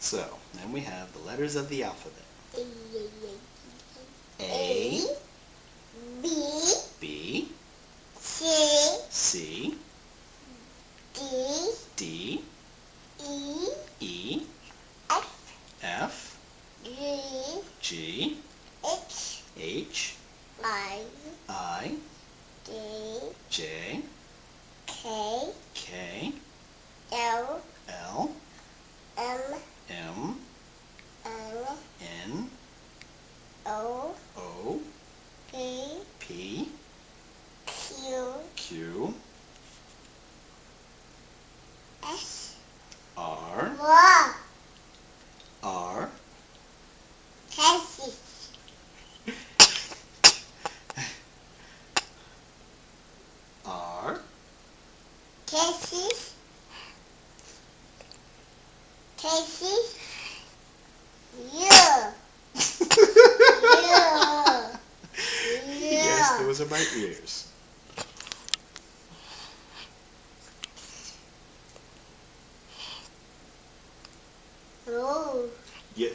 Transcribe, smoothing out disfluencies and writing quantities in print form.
So, then we have the letters of the alphabet. A, B, B, C, C, D, D, E, E, F, F, G, G, H, H, I, I, J, J, K, K, L, L, M, M, N, N, O, O, P, P, Q, Q, S, R, Y, R, Texas, R, Texas, Texas, U, Yes, those are my ears. U. Yeah.